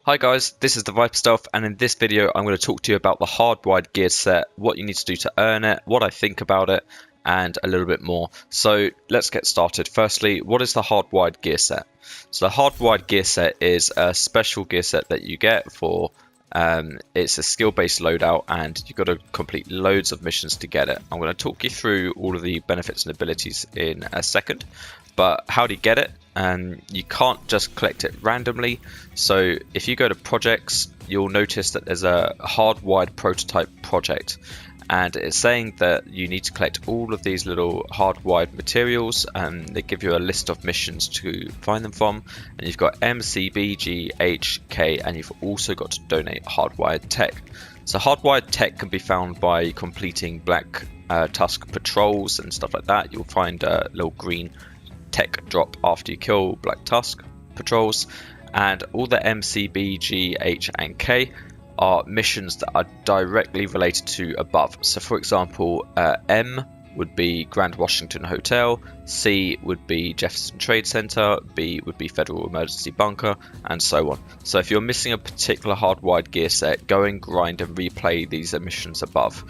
Hi guys, this is the ViperStealth, and in this video I'm going to talk to you about the Hardwired gear set, what you need to do to earn it, what I think about it, and a little bit more. So let's get started. Firstly, what is the Hardwired gear set? So the Hardwired gear set is a special gear set that you get for it's a skill-based loadout, and you've got to complete loads of missions to get it. I'm going to talk you through all of the benefits and abilities in a second, but how do you get it? And you can't just collect it randomly. So if you go to projects, you'll notice that there's a hardwired prototype project, and it's saying that you need to collect all of these little hardwired materials, and they give you a list of missions to find them from. And you've got M, C, B, G, H, K, and you've also got to donate hardwired tech. So hardwired tech can be found by completing Black Tusk patrols and stuff like that. You'll find a little green tech drop after you kill Black Tusk patrols, and all the M, C, B, G, H, and K are missions that are directly related to above. So for example, M would be Grand Washington Hotel, C would be Jefferson Trade Center, B would be Federal Emergency Bunker, and so on. So if you're missing a particular hardwired gear set, go and grind and replay these missions above.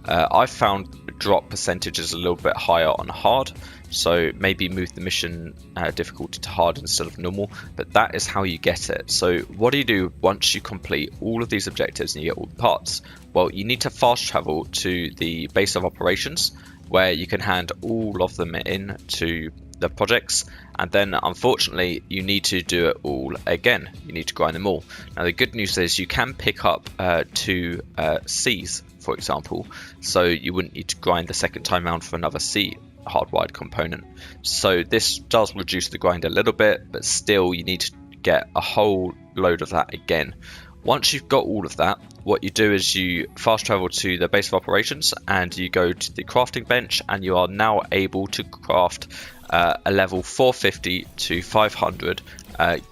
I found drop percentage is a little bit higher on hard, so maybe move the mission difficulty to hard instead of normal, but that is how you get it. So what do you do once you complete all of these objectives and you get all the parts? Well, you need to fast travel to the base of operations, where you can hand all of them in to the projects, and then unfortunately you need to do it all again. You need to grind them all. Now the good news is you can pick up two C's, for example, so you wouldn't need to grind the second time around for another C hardwired component. So this does reduce the grind a little bit, but still you need to get a whole load of that again. Once you've got all of that, what you do is you fast travel to the base of operations and you go to the crafting bench, and you are now able to craft a level 450 to 500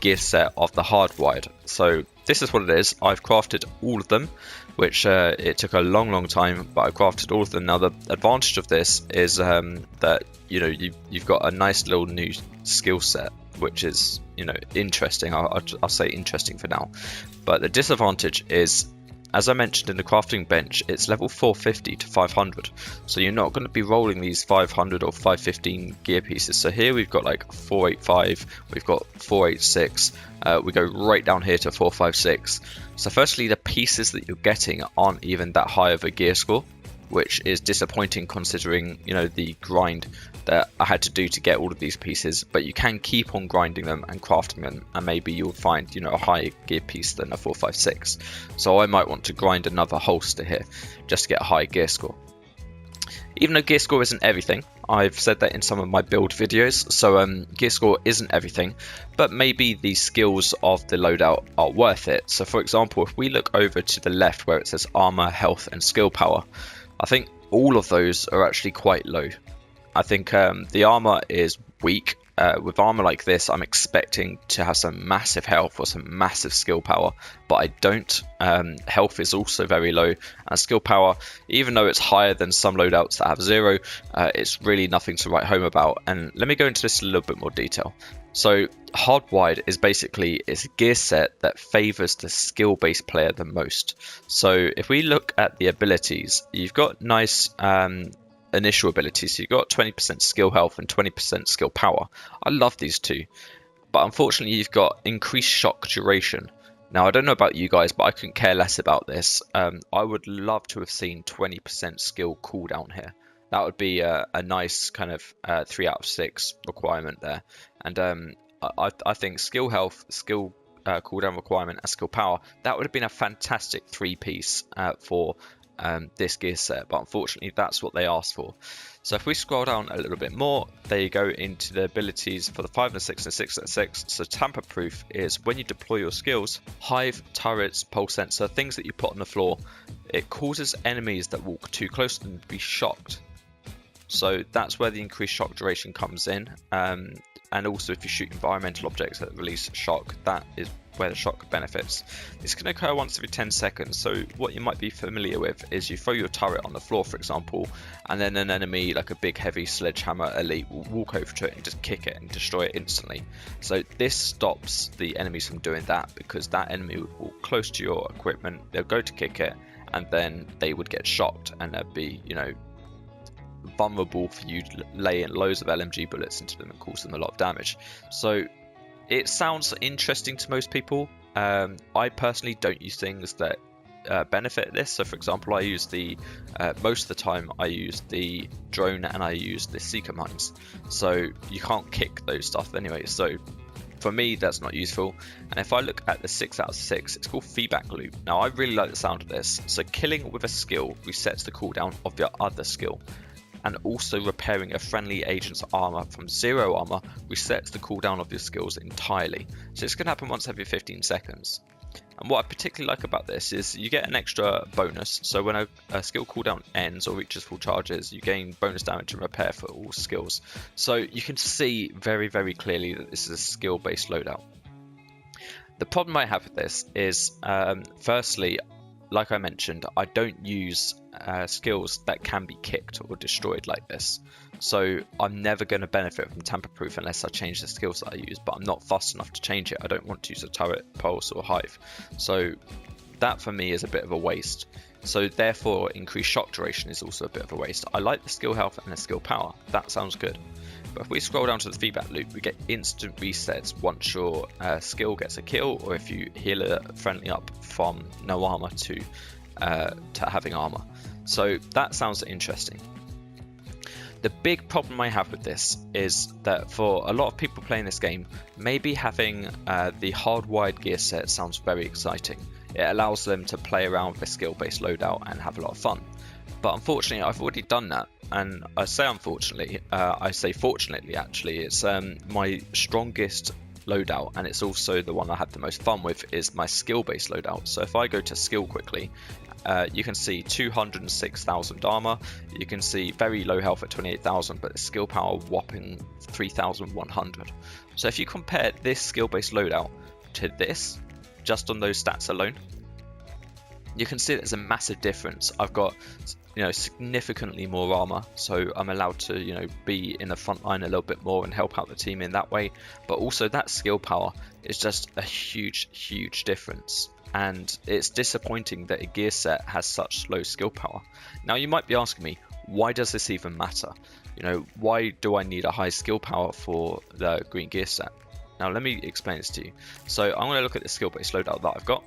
gear set of the hardwired. So this is what it is. I've crafted all of them, which it took a long time, but I crafted all of them. Now the advantage of this is that you've got a nice little new skill set, which is interesting. I'll say interesting for now, but the disadvantage is, as I mentioned in the crafting bench, it's level 450 to 500, so you're not going to be rolling these 500 or 515 gear pieces. So here we've got like 485, we've got 486, we go right down here to 456. So firstly, the pieces that you're getting aren't even that high of a gear score, which is disappointing considering the grind that I had to do to get all of these pieces. But you can keep on grinding them and crafting them, and maybe you'll find a higher gear piece than a 456. So I might want to grind another holster here just to get a high gear score. Even though gear score isn't everything, I've said that in some of my build videos, so gear score isn't everything, but maybe the skills of the loadout are worth it. So for example, if we look over to the left where it says armor, health, and skill power, I think all of those are actually quite low. I think the armor is weak. With armor like this, I'm expecting to have some massive health or some massive skill power, but I don't. Health is also very low, and skill power, even though it's higher than some loadouts that have 0, it's really nothing to write home about. And let me go into this in a little bit more detail. So Hardwired is basically a gear set that favors the skill-based player the most. So if we look at the abilities, you've got nice initial abilities. So you've got 20% skill health and 20% skill power. I love these two, but unfortunately you've got increased shock duration. Now I don't know about you guys, but I couldn't care less about this. I would love to have seen 20% skill cooldown here. That would be a nice kind of 3 out of 6 requirement there. And I think skill health, skill cooldown requirement, and skill power, that would have been a fantastic 3-piece for this gear set, but unfortunately that's what they asked for. So if we scroll down a little bit more, there you go into the abilities for the 5 and 6 and 6 and 6. So tamper proof is when you deploy your skills, hive, turrets, pulse sensor, things that you put on the floor, it causes enemies that walk too close to them to be shocked. So that's where the increased shock duration comes in, and also if you shoot environmental objects that release shock, that is where the shock benefits. This can occur once every 10 seconds, so what you might be familiar with is you throw your turret on the floor, for example, and then an enemy like a big heavy sledgehammer elite will walk over to it and just kick it and destroy it instantly. So this stops the enemies from doing that, because that enemy will walk close to your equipment, they'll go to kick it, and then they would get shocked, and they'd be, you know, vulnerable for you to lay in loads of LMG bullets into them and cause them a lot of damage. So it sounds interesting to most people. I personally don't use things that benefit this. So for example, I use the most of the time I use the drone and I use the seeker mines. So you can't kick those stuff anyway. So for me, that's not useful. And if I look at the 6 out of 6, it's called feedback loop. Now I really like the sound of this. So killing with a skill resets the cooldown of your other skill. And also repairing a friendly agent's armor from 0 armor resets the cooldown of your skills entirely. So it's going to happen once every 15 seconds. And what I particularly like about this is you get an extra bonus. So when a skill cooldown ends or reaches full charges, you gain bonus damage and repair for all skills. So you can see very, very clearly that this is a skill-based loadout. The problem I have with this is, firstly, like I mentioned, I don't use skills that can be kicked or destroyed like this. So I'm never going to benefit from tamper-proof unless I change the skills that I use, but I'm not fussed enough to change it. I don't want to use a turret, pulse or hive. So that for me is a bit of a waste. So therefore increased shock duration is also a bit of a waste. I like the skill health and the skill power. That sounds good. But if we scroll down to the feedback loop, we get instant resets once your skill gets a kill, or if you heal a friendly up from no armor to having armor. So that sounds interesting. The big problem I have with this is that for a lot of people playing this game, maybe having the hardwired gear set sounds very exciting. It allows them to play around with a skill-based loadout and have a lot of fun. But unfortunately, I've already done that. And I say unfortunately, I say fortunately actually, it's my strongest loadout, and it's also the one I have the most fun with, is my skill-based loadout. So if I go to skill quickly, you can see 206,000 armor, you can see very low health at 28,000, but the skill power whopping 3,100. So if you compare this skill-based loadout to this, just on those stats alone, you can see there's a massive difference. I've got, you know, significantly more armor, so I'm allowed to, you know, be in the front line a little bit more and help out the team in that way. But also that skill power is just a huge difference. And it's disappointing that a gear set has such low skill power. Now you might be asking me, why does this even matter? You know, why do I need a high skill power for the green gear set? Now let me explain this to you. So I'm going to look at the skill-based loadout that I've got.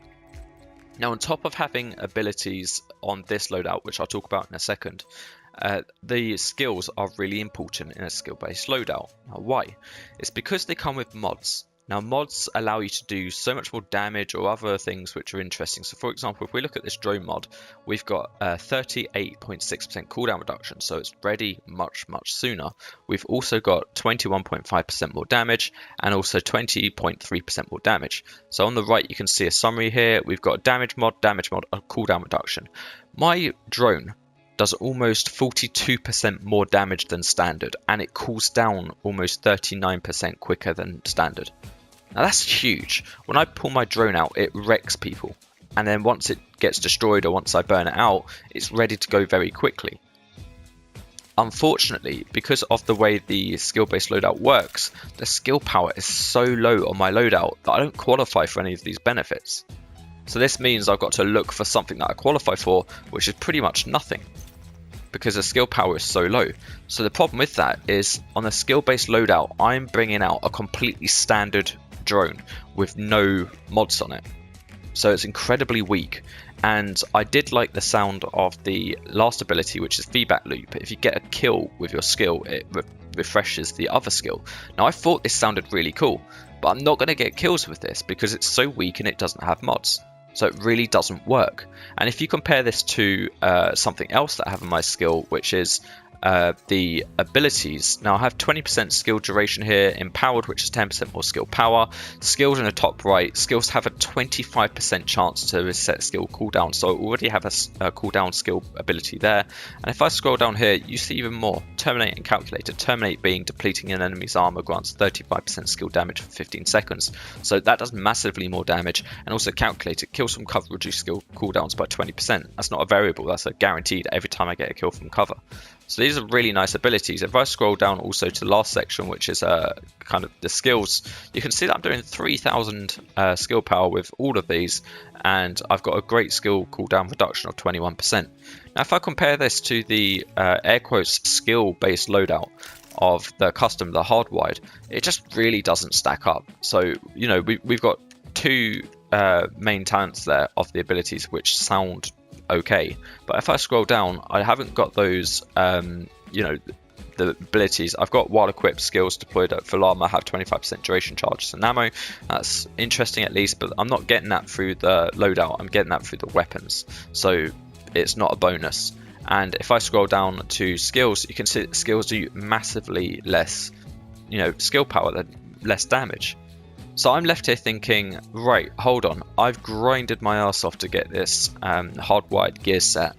Now on top of having abilities on this loadout, which I'll talk about in a second, the skills are really important in a skill-based loadout. Now why? It's because they come with mods. Now mods allow you to do so much more damage or other things which are interesting. So for example, if we look at this drone mod, we've got a 38.6% cooldown reduction, so it's ready much sooner. We've also got 21.5% more damage and also 20.3% more damage. So on the right you can see a summary here. We've got damage mod, a cooldown reduction. My drone does almost 42% more damage than standard, and it cools down almost 39% quicker than standard. Now that's huge. When I pull my drone out, it wrecks people, and then once it gets destroyed or once I burn it out, it's ready to go very quickly. Unfortunately, because of the way the skill-based loadout works, the skill power is so low on my loadout that I don't qualify for any of these benefits. So this means I've got to look for something that I qualify for, which is pretty much nothing, because the skill power is so low. So the problem with that is, on a skill-based loadout, I'm bringing out a completely standard drone with no mods on it. So it's incredibly weak. And I did like the sound of the last ability, which is feedback loop. If you get a kill with your skill, it refreshes the other skill. Now I thought this sounded really cool, but I'm not going to get kills with this because it's so weak and it doesn't have mods. So it really doesn't work. And if you compare this to something else that I have in my skill, which is the abilities. Now I have 20% skill duration here, empowered, which is 10% more skill power. Skills in the top right, skills have a 25% chance to reset skill cooldown, so I already have a cooldown skill ability there. And if I scroll down here, you see even more. Terminate and calculator. Terminate being depleting an enemy's armor grants 35% skill damage for 15 seconds, so that does massively more damage. And also calculator, kills from cover reduce skill cooldowns by 20%. That's not a variable, that's a guaranteed every time I get a kill from cover. So these are really nice abilities. If I scroll down also to the last section, which is kind of the skills, you can see that I'm doing 3000 skill power with all of these, and I've got a great skill cooldown reduction of 21%. Now if I compare this to the air quotes skill based loadout of the custom, the hardwired, it just really doesn't stack up. So you know, we've got two main talents there of the abilities which sound okay, but if I scroll down, I haven't got those you know, the abilities. I've got while equipped skills deployed at full armor have 25% duration charges and ammo. That's interesting at least, but I'm not getting that through the loadout, I'm getting that through the weapons, so it's not a bonus. And if I scroll down to skills, you can see that skills do massively less, you know, skill power, than less damage. So I'm left here thinking, right, hold on, I've grinded my ass off to get this hardwired gear set.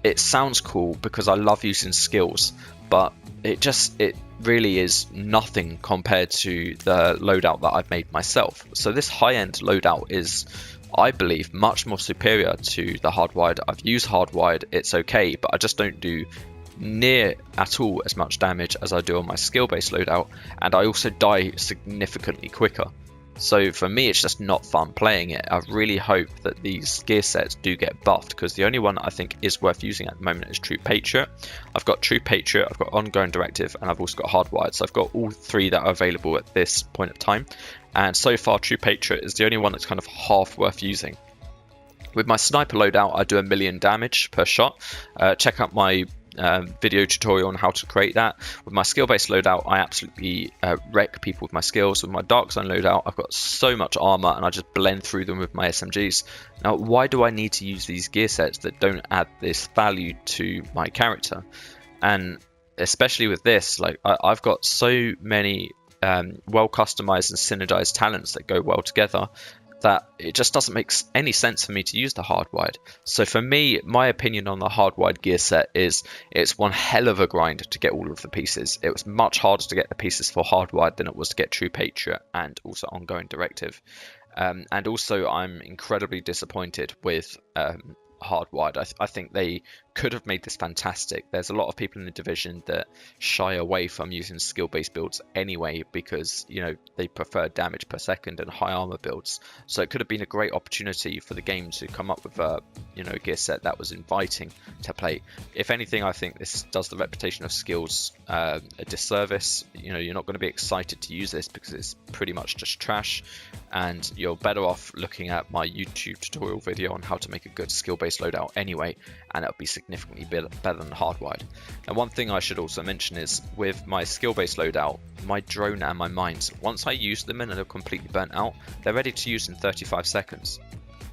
It sounds cool because I love using skills, but it really is nothing compared to the loadout that I've made myself. So this high-end loadout is, I believe, much more superior to the hardwired. I've used hardwired, it's okay, but I just don't do near at all as much damage as I do on my skill-based loadout, and I also die significantly quicker. So for me, it's just not fun playing it. I really hope that these gear sets do get buffed, because the only one I think is worth using at the moment is True Patriot. I've got True Patriot, I've got Ongoing Directive, and I've also got Hardwired. So I've got all three that are available at this point of time. And so far, True Patriot is the only one that's kind of half worth using. With my sniper loadout, I do 1 million damage per shot. Check out my video tutorial on how to create that. With my skill-based loadout, I absolutely wreck people with my skills. With my Dark Zone loadout, I've got so much armor and I just blend through them with my SMGs. Now, why do I need to use these gear sets that don't add this value to my character? And especially with this, like I've got so many well customized and synergized talents that go well together, that it just doesn't make any sense for me to use the hardwired. So for me, my opinion on the hardwired gear set is it's one hell of a grind to get all of the pieces. It was much harder to get the pieces for hardwired than it was to get True Patriot and also Ongoing Directive. And also I'm incredibly disappointed with hardwired. I think they could have made this fantastic. There's a lot of people in the division that shy away from using skill-based builds anyway, because you know they prefer damage per second and high armor builds. So it could have been a great opportunity for the game to come up with a gear set that was inviting to play. If anything, I think this does the reputation of skills a disservice. You're not going to be excited to use this because it's pretty much just trash, and you're better off looking at my YouTube tutorial video on how to make a good skill-based loadout anyway, and it'll be significantly better than hardwired. Now, one thing I should also mention is with my skill-based loadout, my drone and my mines, once I use them and they're completely burnt out, they're ready to use in 35 seconds.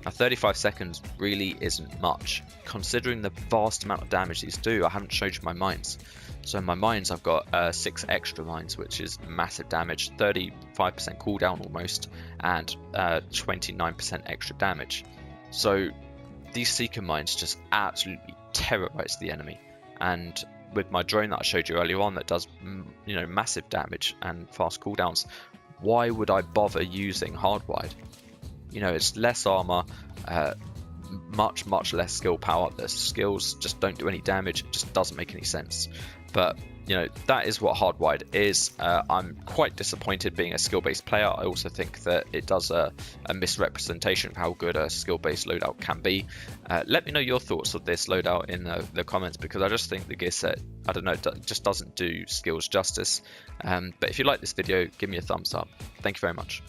Now 35 seconds really isn't much, considering the vast amount of damage these do. I haven't showed you my mines. So in my mines, I've got 6 extra mines, which is massive damage, 35% cooldown almost, and 29% extra damage. So these Seeker mines just absolutely terrorize the enemy. And with my drone that I showed you earlier on that does massive damage and fast cooldowns, why would I bother using hardwired? It's less armor, much less skill power. The skills just don't do any damage. It just doesn't make any sense. But that is what hardwired is. I'm quite disappointed being a skill-based player. I also think that it does a misrepresentation of how good a skill-based loadout can be. Let me know your thoughts of this loadout in the comments, because I just think the gear set, I don't know, just doesn't do skills justice. But if you like this video, give me a thumbs up. Thank you very much.